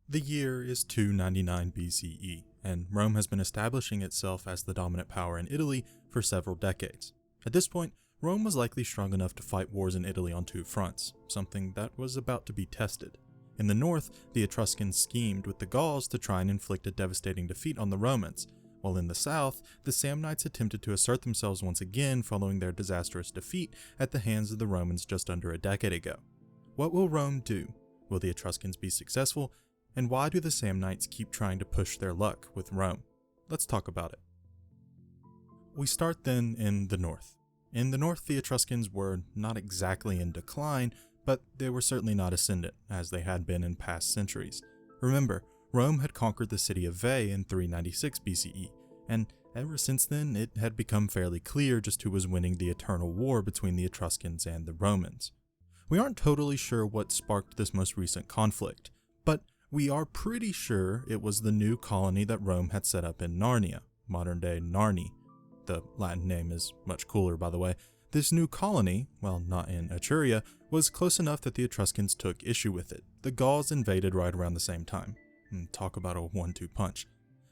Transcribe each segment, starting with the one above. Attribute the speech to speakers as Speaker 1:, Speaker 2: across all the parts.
Speaker 1: The year is 299 BCE, and Rome has been establishing itself as the dominant power in Italy for several decades. At this point, Rome was likely strong enough to fight wars in Italy on two fronts, something that was about to be tested. In the north, the Etruscans schemed with the Gauls to try and inflict a devastating defeat on the Romans, while in the south, the Samnites attempted to assert themselves once again following their disastrous defeat at the hands of the Romans just under a decade ago. What will Rome do? Will the Etruscans be successful? And why do the Samnites keep trying to push their luck with Rome? Let's talk about it. We start then in the north. In the north, the Etruscans were not exactly in decline, but they were certainly not ascendant, as they had been in past centuries. Remember, Rome had conquered the city of Veii in 396 BCE, and ever since then it had become fairly clear just who was winning the eternal war between the Etruscans and the Romans. We aren't totally sure what sparked this most recent conflict, but we are pretty sure it was the new colony that Rome had set up in Narnia, modern-day Narni. The Latin name is much cooler, by the way. This new colony, while not in Etruria, was close enough that the Etruscans took issue with it. The Gauls invaded right around the same time. Talk about a 1-2 punch.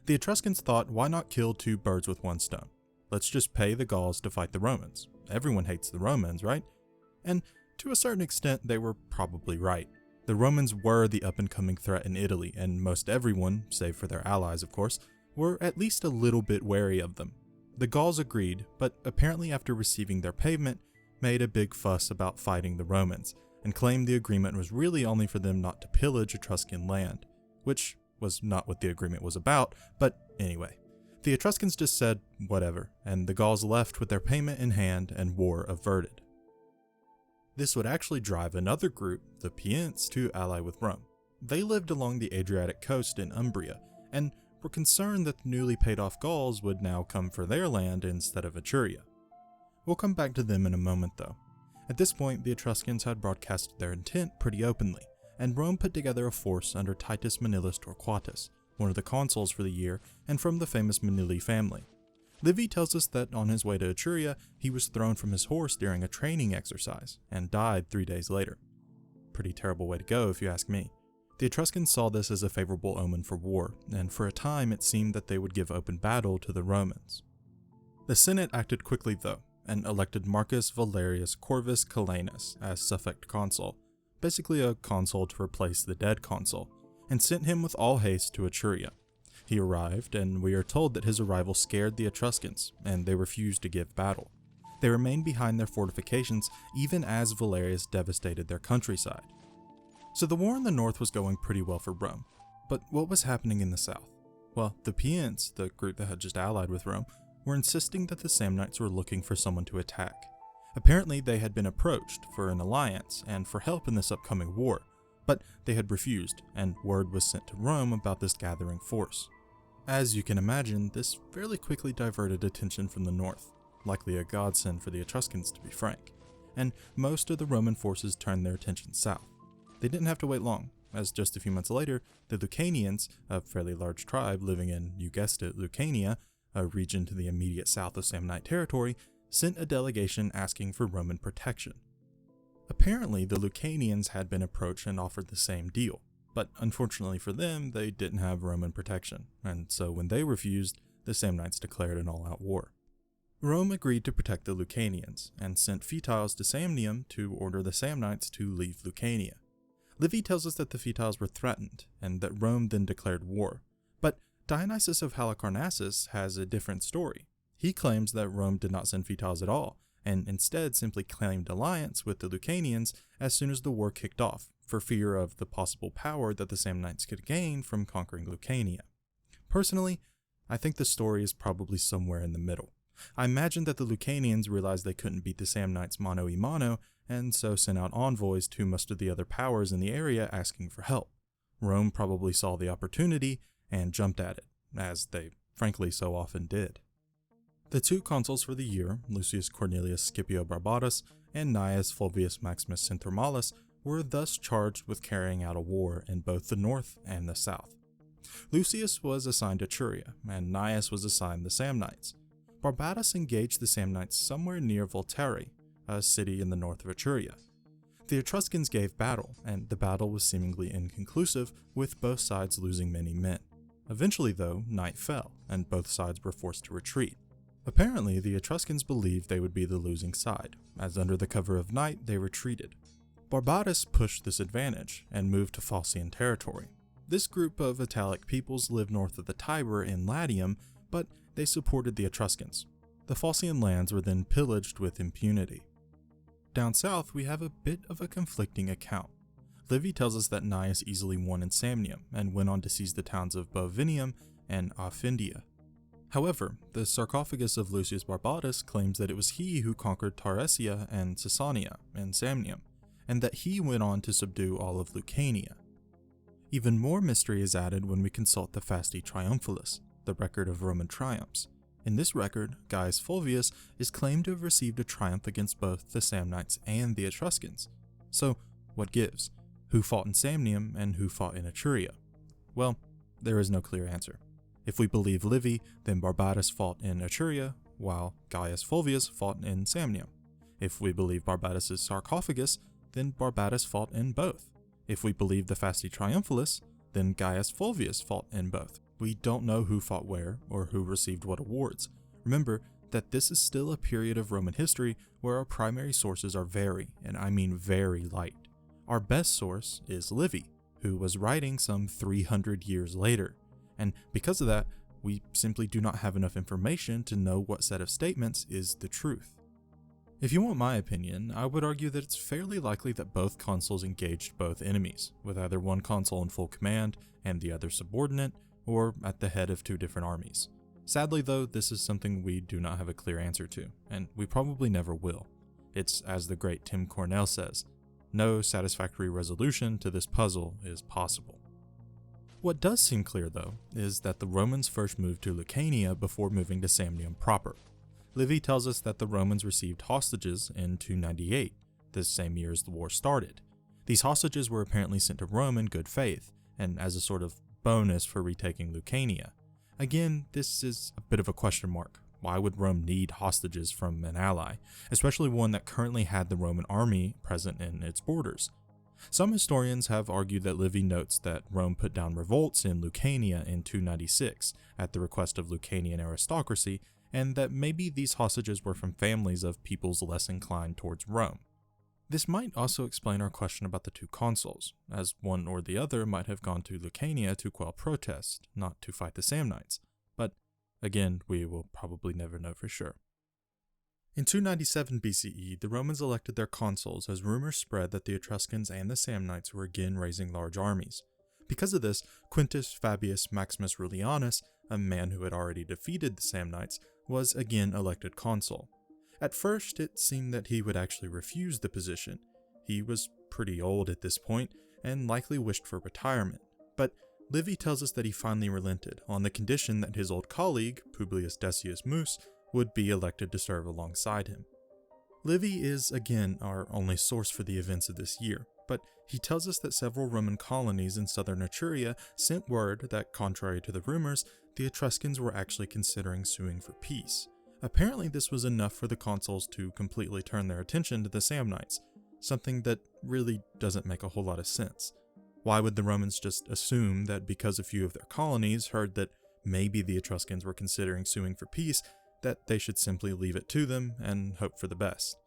Speaker 1: The Etruscans thought, why not kill two birds with one stone? Let's just pay the Gauls to fight the Romans. Everyone hates the Romans, right? And to a certain extent, they were probably right. The Romans were the up-and-coming threat in Italy, and most everyone, save for their allies of course, were at least a little bit wary of them. The Gauls agreed, but apparently after receiving their payment, made a big fuss about fighting the Romans, and claimed the agreement was really only for them not to pillage Etruscan land, which was not what the agreement was about, but anyway. The Etruscans just said, whatever, and the Gauls left with their payment in hand and war averted. This would actually drive another group, the Pients, to ally with Rome. They lived along the Adriatic coast in Umbria, and were concerned that the newly paid off Gauls would now come for their land instead of Etruria. We'll come back to them in a moment though. At this point, the Etruscans had broadcasted their intent pretty openly, and Rome put together a force under Titus Manilius Torquatus, one of the consuls for the year and from the famous Manili family. Livy tells us that on his way to Etruria, he was thrown from his horse during a training exercise and died 3 days later. Pretty terrible way to go if you ask me. The Etruscans saw this as a favorable omen for war, and for a time it seemed that they would give open battle to the Romans. The Senate acted quickly though, and elected Marcus Valerius Corvus Calenus as suffect consul, basically a consul to replace the dead consul, and sent him with all haste to Etruria. He arrived, and we are told that his arrival scared the Etruscans, and they refused to give battle. They remained behind their fortifications even as Valerius devastated their countryside. So the war in the north was going pretty well for Rome, but what was happening in the south? Well, the Pients, the group that had just allied with Rome, were insisting that the Samnites were looking for someone to attack. Apparently they had been approached for an alliance and for help in this upcoming war, but they had refused, and word was sent to Rome about this gathering force. As you can imagine, this fairly quickly diverted attention from the north, likely a godsend for the Etruscans to be frank, and most of the Roman forces turned their attention south. They didn't have to wait long, as just a few months later, the Lucanians, a fairly large tribe living in, you guessed it, Lucania, a region to the immediate south of Samnite territory, sent a delegation asking for Roman protection. Apparently, the Lucanians had been approached and offered the same deal, but unfortunately for them, they didn't have Roman protection, and so when they refused, the Samnites declared an all-out war. Rome agreed to protect the Lucanians, and sent Fetiles to Samnium to order the Samnites to leave Lucania. Livy tells us that the Fetiles were threatened, and that Rome then declared war, but Dionysius of Halicarnassus has a different story. He claims that Rome did not send Fetiles at all, and instead simply claimed alliance with the Lucanians as soon as the war kicked off, for fear of the possible power that the Samnites could gain from conquering Lucania. Personally, I think the story is probably somewhere in the middle. I imagine that the Lucanians realized they couldn't beat the Samnites mano a mano, and so sent out envoys to most of the other powers in the area asking for help. Rome probably saw the opportunity and jumped at it, as they frankly so often did. The two consuls for the year, Lucius Cornelius Scipio Barbatus and Gnaeus Fulvius Maximus Centumalus, were thus charged with carrying out a war in both the north and the south. Lucius was assigned Etruria, and Gnaeus was assigned the Samnites. Barbatus engaged the Samnites somewhere near Volterrae, a city in the north of Etruria. The Etruscans gave battle, and the battle was seemingly inconclusive, with both sides losing many men. Eventually though, night fell, and both sides were forced to retreat. Apparently, the Etruscans believed they would be the losing side, as under the cover of night they retreated. Barbatus pushed this advantage, and moved to Phocian territory. This group of Italic peoples lived north of the Tiber in Latium, but they supported the Etruscans. The Phocian lands were then pillaged with impunity. Down south, we have a bit of a conflicting account. Livy tells us that Gnaeus easily won in Samnium, and went on to seize the towns of Bovinium and Aufindia. However, the sarcophagus of Lucius Barbatus claims that it was he who conquered Taresia and Caesania and Samnium, and that he went on to subdue all of Lucania. Even more mystery is added when we consult the Fasti Triumphalis, the record of Roman triumphs. In this record, Gaius Fulvius is claimed to have received a triumph against both the Samnites and the Etruscans. So, what gives? Who fought in Samnium and who fought in Etruria? Well, there is no clear answer. If we believe Livy, then Barbatus fought in Etruria, while Gaius Fulvius fought in Samnium. If we believe Barbatus' sarcophagus, then Barbatus fought in both. If we believe the Fasti Triumphalis, then Gaius Fulvius fought in both. We don't know who fought where, or who received what awards. Remember that this is still a period of Roman history where our primary sources are very, and I mean very, light. Our best source is Livy, who was writing some 300 years later, and because of that, we simply do not have enough information to know what set of statements is the truth. If you want my opinion, I would argue that it's fairly likely that both consuls engaged both enemies, with either one consul in full command and the other subordinate, or at the head of two different armies. Sadly though, this is something we do not have a clear answer to, and we probably never will. It's as the great Tim Cornell says, no satisfactory resolution to this puzzle is possible. What does seem clear though, is that the Romans first moved to Lucania before moving to Samnium proper. Livy tells us that the Romans received hostages in 298, the same year as the war started. These hostages were apparently sent to Rome in good faith, and as a sort of bonus for retaking Lucania. Again, this is a bit of a question mark. Why would Rome need hostages from an ally, especially one that currently had the Roman army present in its borders? Some historians have argued that Livy notes that Rome put down revolts in Lucania in 296 at the request of Lucanian aristocracy, and that maybe these hostages were from families of peoples less inclined towards Rome. This might also explain our question about the two consuls, as one or the other might have gone to Lucania to quell protest, not to fight the Samnites, but again, we will probably never know for sure. In 297 BCE, the Romans elected their consuls as rumors spread that the Etruscans and the Samnites were again raising large armies. Because of this, Quintus Fabius Maximus Rullianus, a man who had already defeated the Samnites, was again elected consul. At first, it seemed that he would actually refuse the position. He was pretty old at this point, and likely wished for retirement. But Livy tells us that he finally relented, on the condition that his old colleague, Publius Decius Mus, would be elected to serve alongside him. Livy is, again, our only source for the events of this year, but he tells us that several Roman colonies in southern Etruria sent word that, contrary to the rumors, the Etruscans were actually considering suing for peace. Apparently this was enough for the consuls to completely turn their attention to the Samnites, something that really doesn't make a whole lot of sense. Why would the Romans just assume that because a few of their colonies heard that maybe the Etruscans were considering suing for peace, that they should simply leave it to them and hope for the best?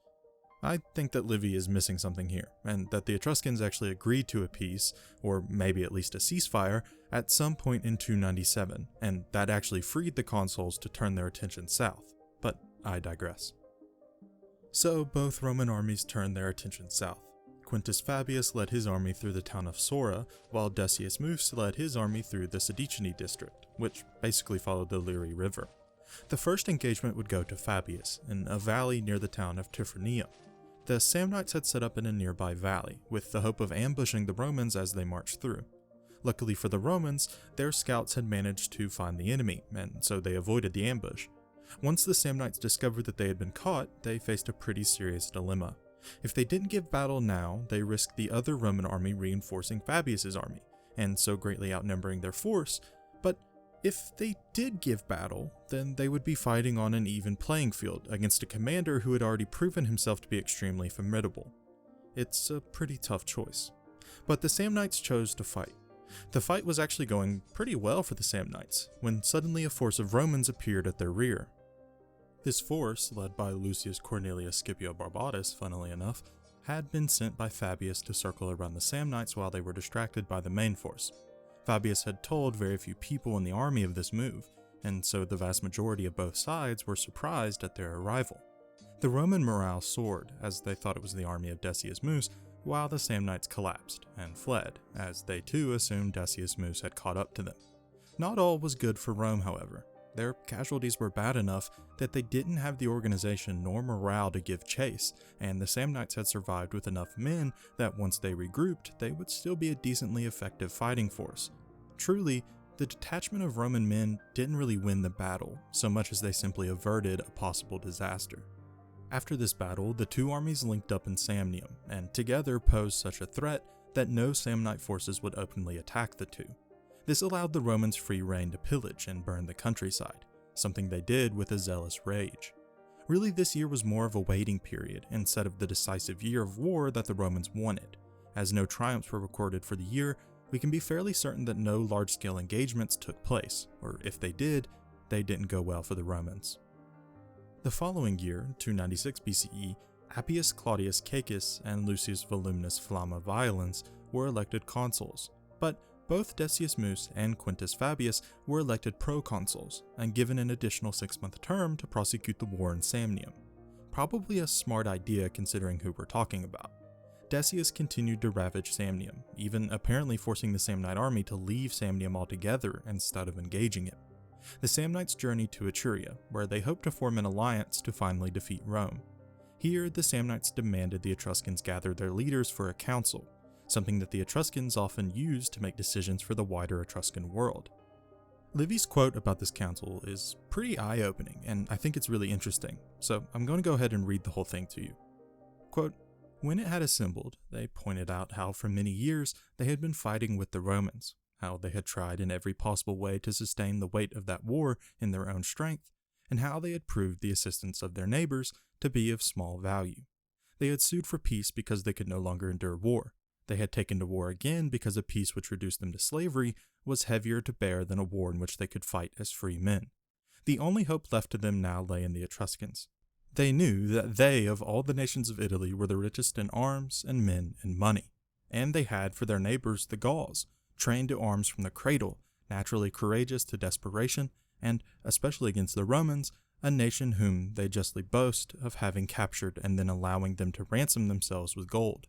Speaker 1: I think that Livy is missing something here, and that the Etruscans actually agreed to a peace, or maybe at least a ceasefire, at some point in 297, and that actually freed the consuls to turn their attention south. But I digress. So both Roman armies turned their attention south. Quintus Fabius led his army through the town of Sora, while Decius Mus led his army through the Sidicini district, which basically followed the Liri River. The first engagement would go to Fabius, in a valley near the town of Tifrania. The Samnites had set up in a nearby valley, with the hope of ambushing the Romans as they marched through. Luckily for the Romans, their scouts had managed to find the enemy, and so they avoided the ambush. Once the Samnites discovered that they had been caught, they faced a pretty serious dilemma. If they didn't give battle now, they risked the other Roman army reinforcing Fabius's army, and so greatly outnumbering their force, but if they did give battle, then they would be fighting on an even playing field against a commander who had already proven himself to be extremely formidable. It's a pretty tough choice. But the Samnites chose to fight. The fight was actually going pretty well for the Samnites, when suddenly a force of Romans appeared at their rear. This force, led by Lucius Cornelius Scipio Barbatus, funnily enough, had been sent by Fabius to circle around the Samnites while they were distracted by the main force. Fabius had told very few people in the army of this move, and so the vast majority of both sides were surprised at their arrival. The Roman morale soared, as they thought it was the army of Decius Mus, while the Samnites collapsed and fled, as they too assumed Decius Mus had caught up to them. Not all was good for Rome, however. Their casualties were bad enough that they didn't have the organization nor morale to give chase, and the Samnites had survived with enough men that once they regrouped, they would still be a decently effective fighting force. Truly, the detachment of Roman men didn't really win the battle, so much as they simply averted a possible disaster. After this battle, the two armies linked up in Samnium, and together posed such a threat that no Samnite forces would openly attack the two. This allowed the Romans free rein to pillage and burn the countryside, something they did with a zealous rage. Really, this year was more of a waiting period instead of the decisive year of war that the Romans wanted. As no triumphs were recorded for the year, we can be fairly certain that no large-scale engagements took place, or if they did, they didn't go well for the Romans. The following year, 296 BCE, Appius Claudius Caecus and Lucius Volumnius Flamma Violens were elected consuls, but both Decius Mus and Quintus Fabius were elected proconsuls and given an additional 6-month term to prosecute the war in Samnium. Probably a smart idea considering who we're talking about. Decius continued to ravage Samnium, even apparently forcing the Samnite army to leave Samnium altogether instead of engaging it. The Samnites journeyed to Etruria, where they hoped to form an alliance to finally defeat Rome. Here, the Samnites demanded the Etruscans gather their leaders for a council, something that the Etruscans often used to make decisions for the wider Etruscan world. Livy's quote about this council is pretty eye-opening, and I think it's really interesting, so I'm going to go ahead and read the whole thing to you. Quote, "When it had assembled, they pointed out how for many years they had been fighting with the Romans, how they had tried in every possible way to sustain the weight of that war in their own strength, and how they had proved the assistance of their neighbors to be of small value. They had sued for peace because they could no longer endure war. They had taken to war again because a peace which reduced them to slavery was heavier to bear than a war in which they could fight as free men. The only hope left to them now lay in the Etruscans. They knew that they, of all the nations of Italy, were the richest in arms and men and money, and they had for their neighbors the Gauls, trained to arms from the cradle, naturally courageous to desperation, and, especially against the Romans, a nation whom they justly boast of having captured and then allowing them to ransom themselves with gold.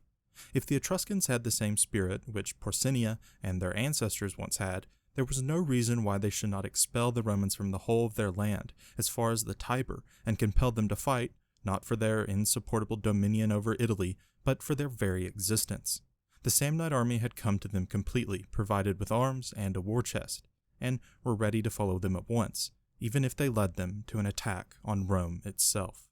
Speaker 1: If the Etruscans had the same spirit which Porcinia and their ancestors once had, there was no reason why they should not expel the Romans from the whole of their land, as far as the Tiber, and compel them to fight, not for their insupportable dominion over Italy, but for their very existence. The Samnite army had come to them completely, provided with arms and a war chest, and were ready to follow them at once, even if they led them to an attack on Rome itself."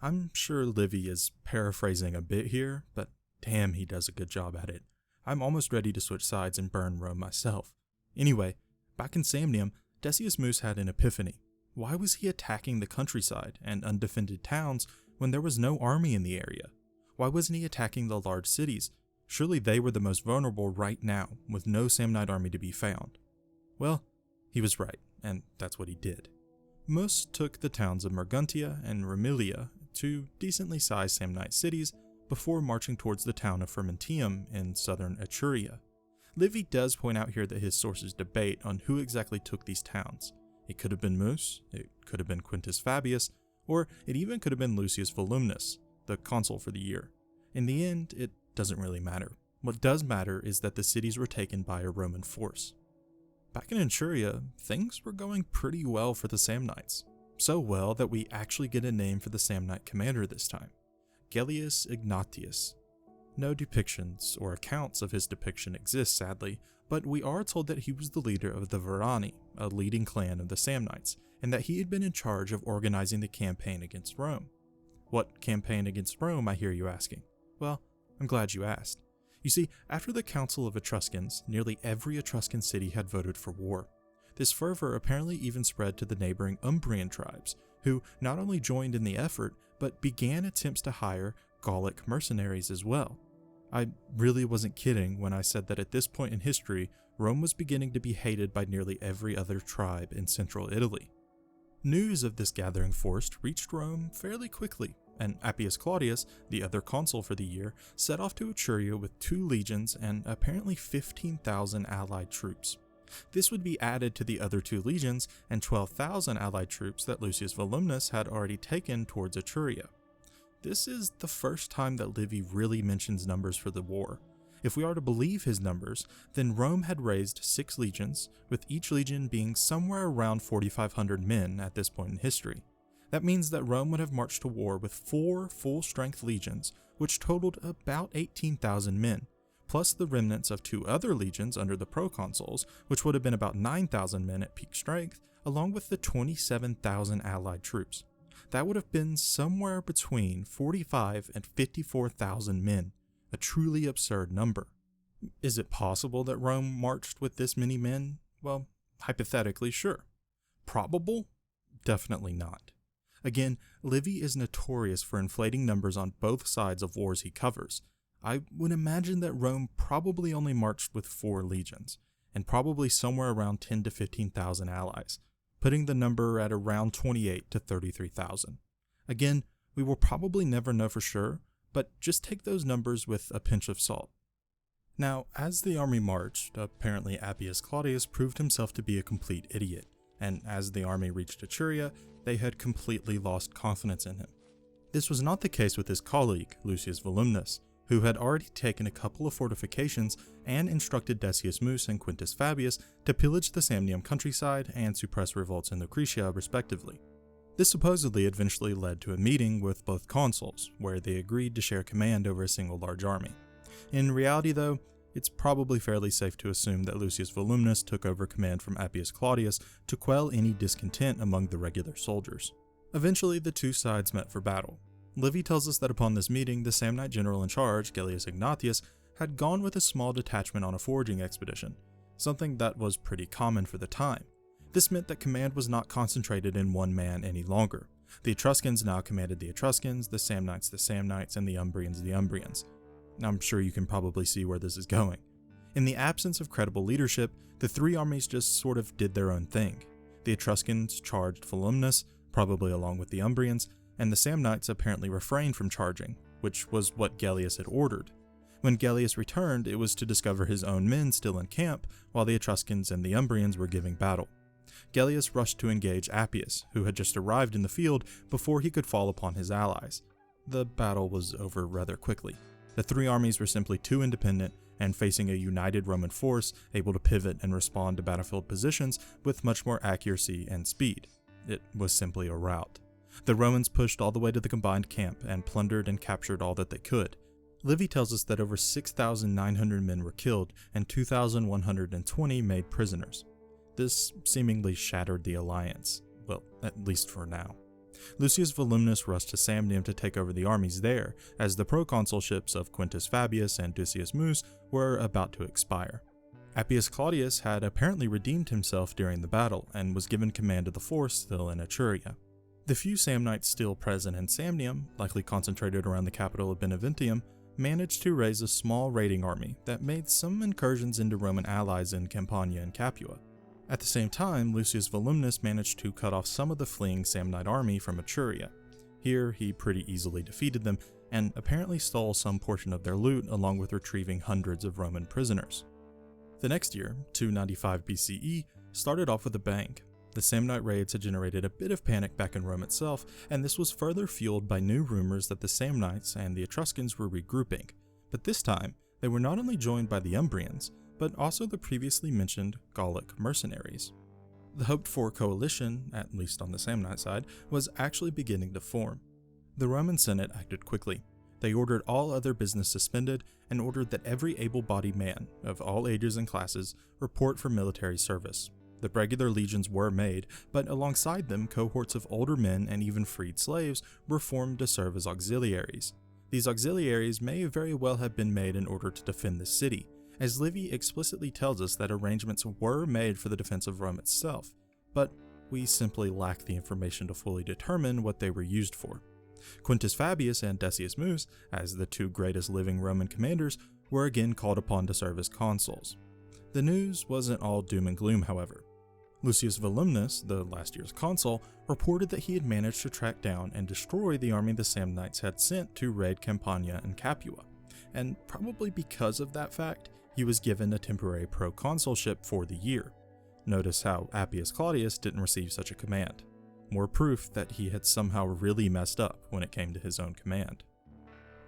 Speaker 1: I'm sure Livy is paraphrasing a bit here, but damn, he does a good job at it. I'm almost ready to switch sides and burn Rome myself. Anyway, back in Samnium, Decius Mus had an epiphany. Why was he attacking the countryside and undefended towns when there was no army in the area? Why wasn't he attacking the large cities? Surely they were the most vulnerable right now, with no Samnite army to be found. Well, he was right, and that's what he did. Mus took the towns of Merguntia and Remilia, two decently sized Samnite cities, before marching towards the town of Fermentium in southern Etruria. Livy does point out here that his sources debate on who exactly took these towns. It could have been Mus, it could have been Quintus Fabius, or it even could have been Lucius Volumnius, the consul for the year. In the end, it doesn't really matter. What does matter is that the cities were taken by a Roman force. Back in Etruria, things were going pretty well for the Samnites. So well that we actually get a name for the Samnite commander this time. Gellius Ignatius. No depictions or accounts of his depiction exist, sadly, but we are told that he was the leader of the Verani, a leading clan of the Samnites, and that he had been in charge of organizing the campaign against Rome. What campaign against Rome, I hear you asking? Well, I'm glad you asked. You see, after the Council of Etruscans, nearly every Etruscan city had voted for war. This fervor apparently even spread to the neighboring Umbrian tribes, who not only joined in the effort, but began attempts to hire Gallic mercenaries as well. I really wasn't kidding when I said that at this point in history, Rome was beginning to be hated by nearly every other tribe in central Italy. News of this gathering force reached Rome fairly quickly, and Appius Claudius, the other consul for the year, set off to Etruria with 2 legions and apparently 15,000 allied troops. This would be added to the other 2 legions and 12,000 allied troops that Lucius Volumnus had already taken towards Etruria. This is the first time that Livy really mentions numbers for the war. If we are to believe his numbers, then Rome had raised 6 legions, with each legion being somewhere around 4,500 men at this point in history. That means that Rome would have marched to war with 4 full-strength legions, which totaled about 18,000 men, plus the remnants of 2 other legions under the proconsuls, which would have been about 9,000 men at peak strength, along with the 27,000 allied troops. That would have been somewhere between 45 and 54,000 men, a truly absurd number. Is it possible that Rome marched with this many men? Well, hypothetically, sure. Probable? Definitely not. Again, Livy is notorious for inflating numbers on both sides of wars he covers. I would imagine that Rome probably only marched with 4 legions, and probably somewhere around 10 to 15,000 allies, putting the number at around 28 to 33,000. Again, we will probably never know for sure, but just take those numbers with a pinch of salt. Now, as the army marched, apparently Appius Claudius proved himself to be a complete idiot, and as the army reached Etruria, they had completely lost confidence in him. This was not the case with his colleague, Lucius Volumnus, who had already taken a couple of fortifications and instructed Decius Mus and Quintus Fabius to pillage the Samnium countryside and suppress revolts in Lucretia, respectively. This supposedly eventually led to a meeting with both consuls, where they agreed to share command over a single large army. In reality, though, it's probably fairly safe to assume that Lucius Volumnus took over command from Appius Claudius to quell any discontent among the regular soldiers. Eventually, the 2 sides met for battle. Livy tells us that upon this meeting, the Samnite general in charge, Gellius Ignatius, had gone with a small detachment on a foraging expedition, something that was pretty common for the time. This meant that command was not concentrated in one man any longer. The Etruscans now commanded the Etruscans, the Samnites, and the Umbrians the Umbrians. I'm sure you can probably see where this is going. In the absence of credible leadership, the 3 armies just sort of did their own thing. The Etruscans charged Volumnus, probably along with the Umbrians, and the Samnites apparently refrained from charging, which was what Gellius had ordered. When Gellius returned, it was to discover his own men still in camp, while the Etruscans and the Umbrians were giving battle. Gellius rushed to engage Appius, who had just arrived in the field before he could fall upon his allies. The battle was over rather quickly. The 3 armies were simply too independent, and facing a united Roman force able to pivot and respond to battlefield positions with much more accuracy and speed. It was simply a rout. The Romans pushed all the way to the combined camp and plundered and captured all that they could. Livy tells us that over 6,900 men were killed and 2,120 made prisoners. This seemingly shattered the alliance, well, at least for now. Lucius Volumnus rushed to Samnium to take over the armies there, as the proconsulships of Quintus Fabius and Decius Mus were about to expire. Appius Claudius had apparently redeemed himself during the battle and was given command of the force still in Etruria. The few Samnites still present in Samnium, likely concentrated around the capital of Beneventum, managed to raise a small raiding army that made some incursions into Roman allies in Campania and Capua. At the same time, Lucius Volumnus managed to cut off some of the fleeing Samnite army from Etruria. Here, he pretty easily defeated them, and apparently stole some portion of their loot along with retrieving hundreds of Roman prisoners. The next year, 295 BCE, started off with a bang. The Samnite raids had generated a bit of panic back in Rome itself, and this was further fueled by new rumors that the Samnites and the Etruscans were regrouping. But this time, they were not only joined by the Umbrians, but also the previously mentioned Gallic mercenaries. The hoped-for coalition, at least on the Samnite side, was actually beginning to form. The Roman Senate acted quickly. They ordered all other business suspended and ordered that every able-bodied man, of all ages and classes, report for military service. The regular legions were made, but alongside them, cohorts of older men and even freed slaves were formed to serve as auxiliaries. These auxiliaries may very well have been made in order to defend the city, as Livy explicitly tells us that arrangements were made for the defense of Rome itself, but we simply lack the information to fully determine what they were used for. Quintus Fabius and Decius Mus, as the two greatest living Roman commanders, were again called upon to serve as consuls. The news wasn't all doom and gloom, however. Lucius Volumnus, the last year's consul, reported that he had managed to track down and destroy the army the Samnites had sent to raid Campania and Capua, and probably because of that fact, he was given a temporary proconsulship for the year. Notice how Appius Claudius didn't receive such a command. More proof that he had somehow really messed up when it came to his own command.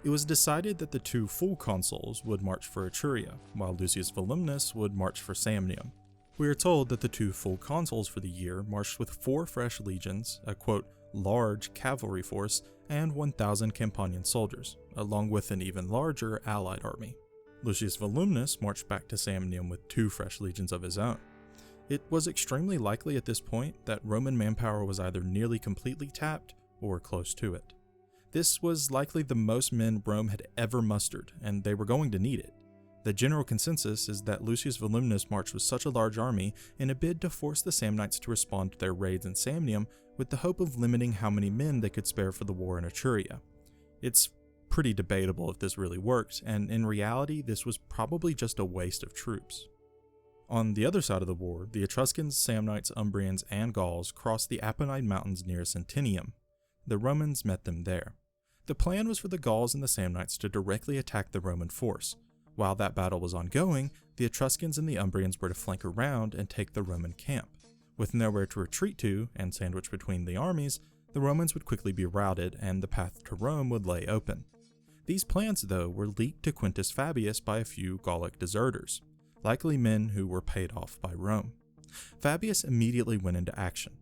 Speaker 1: It was decided that the two full consuls would march for Etruria, while Lucius Volumnus would march for Samnium. We are told that the two full consuls for the year marched with 4 fresh legions, a quote, large cavalry force, and 1,000 Campanian soldiers, along with an even larger allied army. Lucius Volumnus marched back to Samnium with 2 fresh legions of his own. It was extremely likely at this point that Roman manpower was either nearly completely tapped or close to it. This was likely the most men Rome had ever mustered, and they were going to need it. The general consensus is that Lucius Volumnus marched with such a large army in a bid to force the Samnites to respond to their raids in Samnium with the hope of limiting how many men they could spare for the war in Etruria. It's pretty debatable if this really worked, and in reality this was probably just a waste of troops. On the other side of the war, the Etruscans, Samnites, Umbrians, and Gauls crossed the Apennine Mountains near Centinium. The Romans met them there. The plan was for the Gauls and the Samnites to directly attack the Roman force. While that battle was ongoing, the Etruscans and the Umbrians were to flank around and take the Roman camp. With nowhere to retreat to, and sandwiched between the armies, the Romans would quickly be routed and the path to Rome would lay open. These plans, though, were leaked to Quintus Fabius by a few Gallic deserters, likely men who were paid off by Rome. Fabius immediately went into action.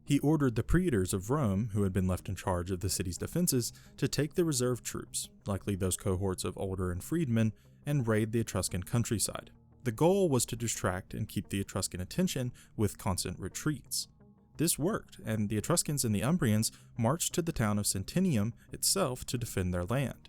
Speaker 1: He ordered the praetors of Rome, who had been left in charge of the city's defenses, to take the reserve troops, likely those cohorts of older and freedmen, and raid the Etruscan countryside. The goal was to distract and keep the Etruscan attention with constant retreats. This worked, and the Etruscans and the Umbrians marched to the town of Centinium itself to defend their land.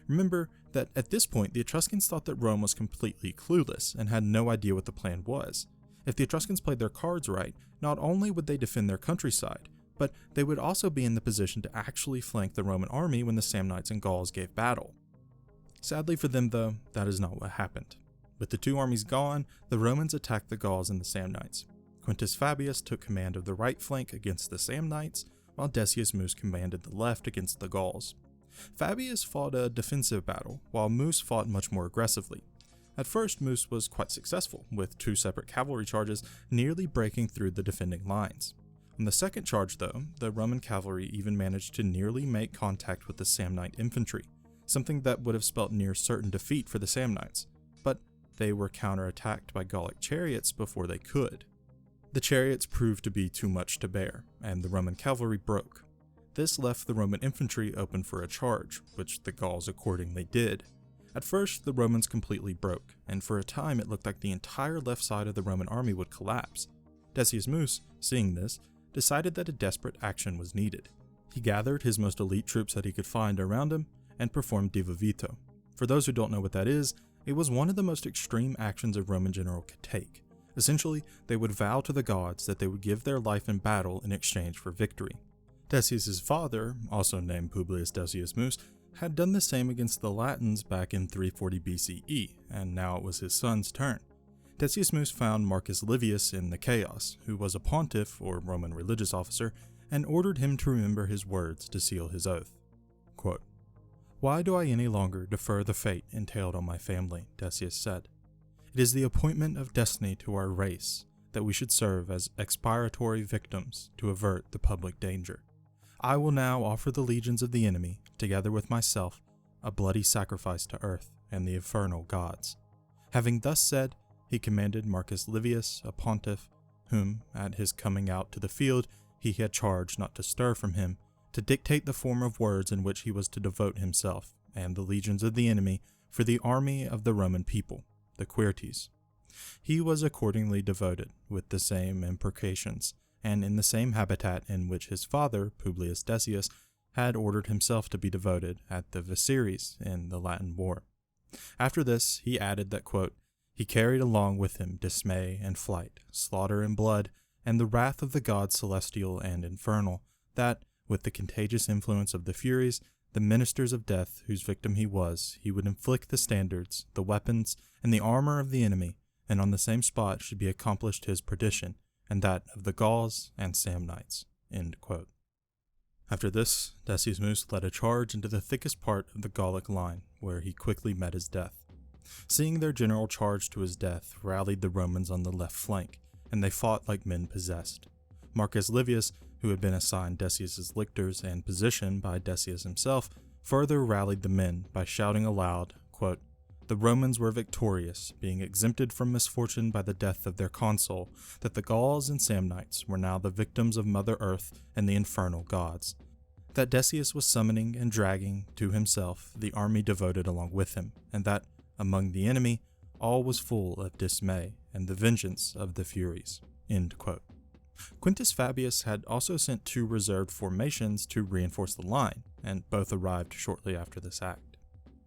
Speaker 1: Remember that at this point the Etruscans thought that Rome was completely clueless and had no idea what the plan was. If the Etruscans played their cards right, not only would they defend their countryside, but they would also be in the position to actually flank the Roman army when the Samnites and Gauls gave battle. Sadly for them, though, that is not what happened. With the two armies gone, the Romans attacked the Gauls and the Samnites. Quintus Fabius took command of the right flank against the Samnites, while Decius Mus commanded the left against the Gauls. Fabius fought a defensive battle, while Mus fought much more aggressively. At first, Mus was quite successful, with 2 separate cavalry charges nearly breaking through the defending lines. On the second charge, though, the Roman cavalry even managed to nearly make contact with the Samnite infantry, something that would have spelt near certain defeat for the Samnites, but they were counterattacked by Gallic chariots before they could. The chariots proved to be too much to bear, and the Roman cavalry broke. This left the Roman infantry open for a charge, which the Gauls accordingly did. At first, the Romans completely broke, and for a time it looked like the entire left side of the Roman army would collapse. Decius Mus, seeing this, decided that a desperate action was needed. He gathered his most elite troops that he could find around him and performed Diva Vito. For those who don't know what that is, it was one of the most extreme actions a Roman general could take. Essentially, they would vow to the gods that they would give their life in battle in exchange for victory. Decius's father, also named Publius Decius Mus, had done the same against the Latins back in 340 BCE, and now it was his son's turn. Decius Mus found Marcus Livius in the chaos, who was a pontiff or Roman religious officer, and ordered him to remember his words to seal his oath. Quote, "Why do I any longer defer the fate entailed on my family?" Decius said. "It is the appointment of destiny to our race that we should serve as expiatory victims to avert the public danger. I will now offer the legions of the enemy, together with myself, a bloody sacrifice to earth and the infernal gods." Having thus said, he commanded Marcus Livius, a pontiff, whom, at his coming out to the field, he had charged not to stir from him, to dictate the form of words in which he was to devote himself and the legions of the enemy for the army of the Roman people, the Quirites. He was accordingly devoted with the same imprecations, and in the same habitat in which his father, Publius Decius, had ordered himself to be devoted at the Viseres in the Latin War. After this, he added that, quote, "He carried along with him dismay and flight, slaughter and blood, and the wrath of the gods celestial and infernal, that, With the contagious influence of the Furies, the ministers of death whose victim he would inflict the standards, the weapons, and the armor of the enemy, and on the same spot should be accomplished his perdition, and that of the Gauls and Samnites." End quote. After this, Decius led a charge into the thickest part of the Gallic line, where he quickly met his death. Seeing their general charge to his death rallied the Romans on the left flank, and they fought like men possessed. Marcus Livius, who had been assigned Decius's lictors and position by Decius himself, further rallied the men by shouting aloud, quote, "The Romans were victorious, being exempted from misfortune by the death of their consul, that the Gauls and Samnites were now the victims of Mother Earth and the infernal gods. That Decius was summoning and dragging to himself the army devoted along with him, and that, among the enemy, all was full of dismay and the vengeance of the Furies." End quote. Quintus Fabius had also sent 2 reserved formations to reinforce the line, and both arrived shortly after this act.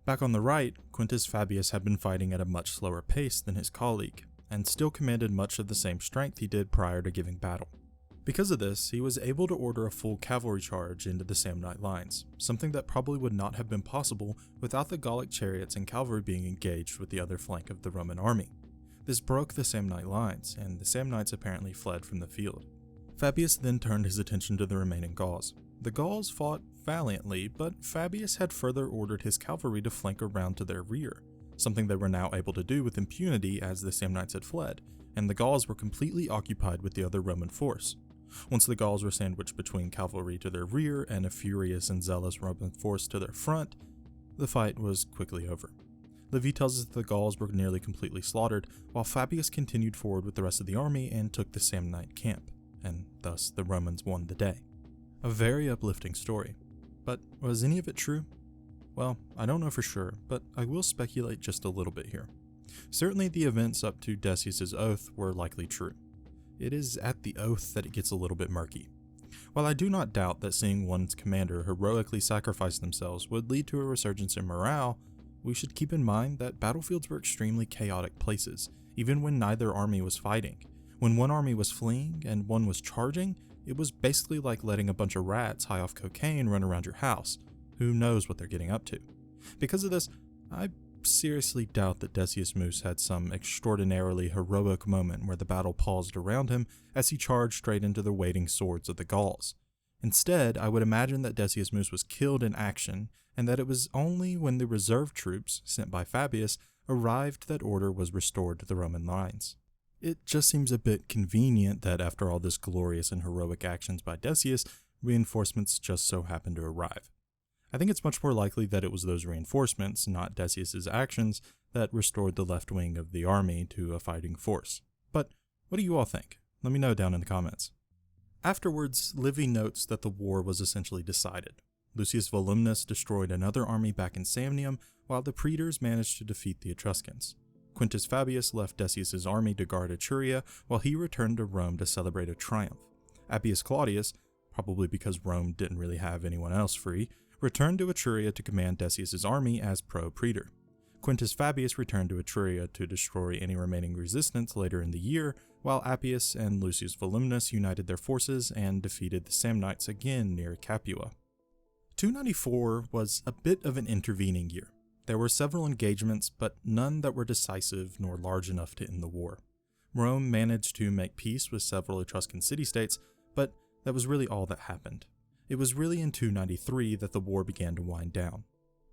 Speaker 1: Back on the right, Quintus Fabius had been fighting at a much slower pace than his colleague, and still commanded much of the same strength he did prior to giving battle. Because of this, he was able to order a full cavalry charge into the Samnite lines, something that probably would not have been possible without the Gallic chariots and cavalry being engaged with the other flank of the Roman army. This broke the Samnite lines, and the Samnites apparently fled from the field. Fabius then turned his attention to the remaining Gauls. The Gauls fought valiantly, but Fabius had further ordered his cavalry to flank around to their rear, something they were now able to do with impunity as the Samnites had fled, and the Gauls were completely occupied with the other Roman force. Once the Gauls were sandwiched between cavalry to their rear and a furious and zealous Roman force to their front, the fight was quickly over. Livy tells us that the Gauls were nearly completely slaughtered, while Fabius continued forward with the rest of the army and took the Samnite camp, and thus the Romans won the day. A very uplifting story. But was any of it true? Well, I don't know for sure, but I will speculate just a little bit here. Certainly the events up to Decius's oath were likely true. It is at the oath that it gets a little bit murky. While I do not doubt that seeing one's commander heroically sacrifice themselves would lead to a resurgence in morale, we should keep in mind that battlefields were extremely chaotic places, even when neither army was fighting. When one army was fleeing and one was charging, it was basically like letting a bunch of rats high off cocaine run around your house. Who knows what they're getting up to? Because of this, I seriously doubt that Decius had some extraordinarily heroic moment where the battle paused around him as he charged straight into the waiting swords of the Gauls. Instead, I would imagine that Decius was killed in action, and that it was only when the reserve troops, sent by Fabius, arrived that order was restored to the Roman lines. It just seems a bit convenient that after all this glorious and heroic actions by Decius, reinforcements just so happened to arrive. I think it's much more likely that it was those reinforcements, not Decius's actions, that restored the left wing of the army to a fighting force. But what do you all think? Let me know down in the comments. Afterwards, Livy notes that the war was essentially decided. Lucius Volumnus destroyed another army back in Samnium, while the praetors managed to defeat the Etruscans. Quintus Fabius left Decius's army to guard Etruria, while he returned to Rome to celebrate a triumph. Appius Claudius, probably because Rome didn't really have anyone else free, returned to Etruria to command Decius's army as pro-praetor. Quintus Fabius returned to Etruria to destroy any remaining resistance later in the year, while Appius and Lucius Volumnus united their forces and defeated the Samnites again near Capua. 294 was a bit of an intervening year. There were several engagements, but none that were decisive nor large enough to end the war. Rome managed to make peace with several Etruscan city-states, but that was really all that happened. It was really in 293 that the war began to wind down.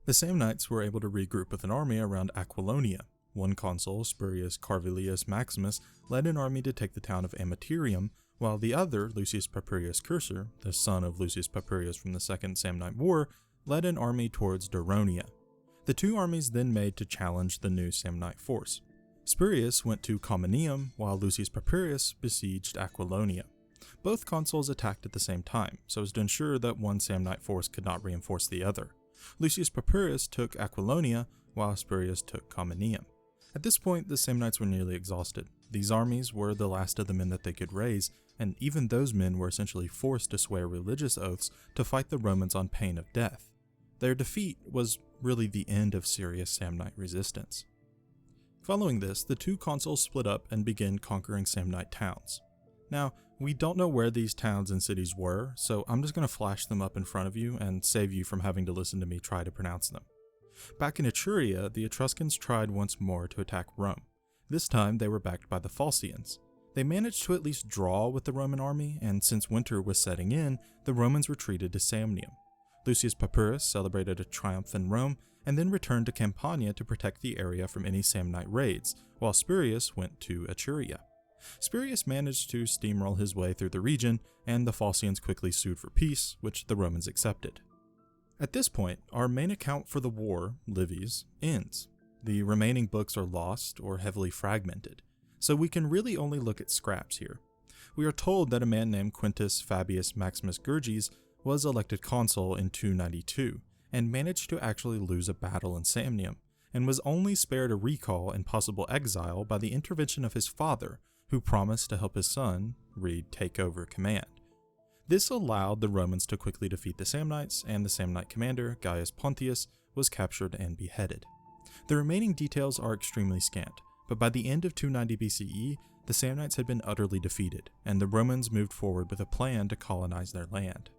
Speaker 1: The Samnites were able to regroup with an army around Aquilonia. One consul, Spurius Carvilius Maximus, led an army to take the town of Amaterium, while the other, Lucius Papirius Cursor, the son of Lucius Papirius from the Second Samnite War, led an army towards Daronia. The two armies then made to challenge the new Samnite force. Spurius went to Cominium, while Lucius Papirius besieged Aquilonia. Both consuls attacked at the same time, so as to ensure that one Samnite force could not reinforce the other. Lucius Papirius took Aquilonia, while Spurius took Cominium. At this point, the Samnites were nearly exhausted. These armies were the last of the men that they could raise, and even those men were essentially forced to swear religious oaths to fight the Romans on pain of death. Their defeat was really the end of serious Samnite resistance. Following this, the two consuls split up and began conquering Samnite towns. Now, we don't know where these towns and cities were, so I'm just going to flash them up in front of you and save you from having to listen to me try to pronounce them. Back in Etruria, the Etruscans tried once more to attack Rome. This time they were backed by the Volscians. They managed to at least draw with the Roman army, and since winter was setting in, the Romans retreated to Samnium. Lucius Papyrus celebrated a triumph in Rome, and then returned to Campania to protect the area from any Samnite raids, while Spurius went to Etruria. Spurius managed to steamroll his way through the region, and the Volscians quickly sued for peace, which the Romans accepted. At this point, our main account for the war, Livy's, ends. The remaining books are lost or heavily fragmented, so we can really only look at scraps here. We are told that a man named Quintus Fabius Maximus Gurges was elected consul in 292, and managed to actually lose a battle in Samnium, and was only spared a recall and possible exile by the intervention of his father, who promised to help his son, read, take over command. This allowed the Romans to quickly defeat the Samnites, and the Samnite commander, Gaius Pontius, was captured and beheaded. The remaining details are extremely scant, but by the end of 290 BCE, the Samnites had been utterly defeated, and the Romans moved forward with a plan to colonize their land.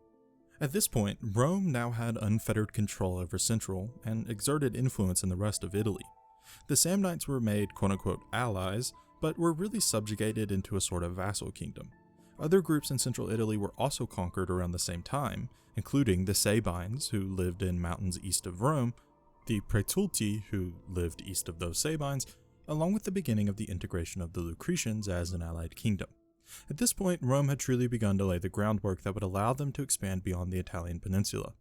Speaker 1: At this point, Rome now had unfettered control over Central and exerted influence in the rest of Italy. The Samnites were made quote-unquote allies, but were really subjugated into a sort of vassal kingdom. Other groups in central Italy were also conquered around the same time, including the Sabines, who lived in mountains east of Rome, the Praetulti, who lived east of those Sabines, along with the beginning of the integration of the Lucretians as an allied kingdom. At this point, Rome had truly begun to lay the groundwork that would allow them to expand beyond the Italian peninsula.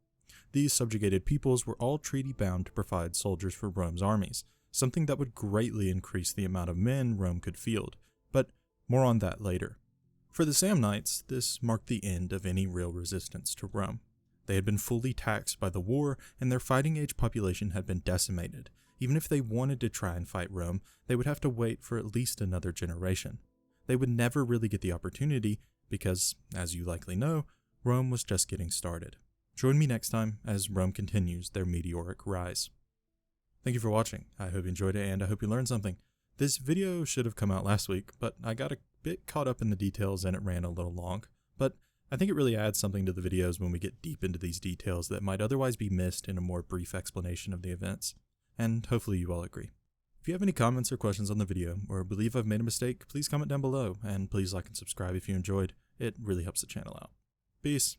Speaker 1: These subjugated peoples were all treaty bound to provide soldiers for Rome's armies, something that would greatly increase the amount of men Rome could field, but more on that later. For the Samnites, this marked the end of any real resistance to Rome. They had been fully taxed by the war, and their fighting age population had been decimated. Even if they wanted to try and fight Rome, they would have to wait for at least another generation. They would never really get the opportunity because, as you likely know, Rome was just getting started. Join me next time as Rome continues their meteoric rise. Thank you for watching. I hope you enjoyed it and I hope you learned something. This video should have come out last week, but I got a bit caught up in the details and it ran a little long. But I think it really adds something to the videos when we get deep into these details that might otherwise be missed in a more brief explanation of the events. And hopefully you all agree. If you have any comments or questions on the video, or believe I've made a mistake, please comment down below, and please like and subscribe if you enjoyed. It really helps the channel out. Peace.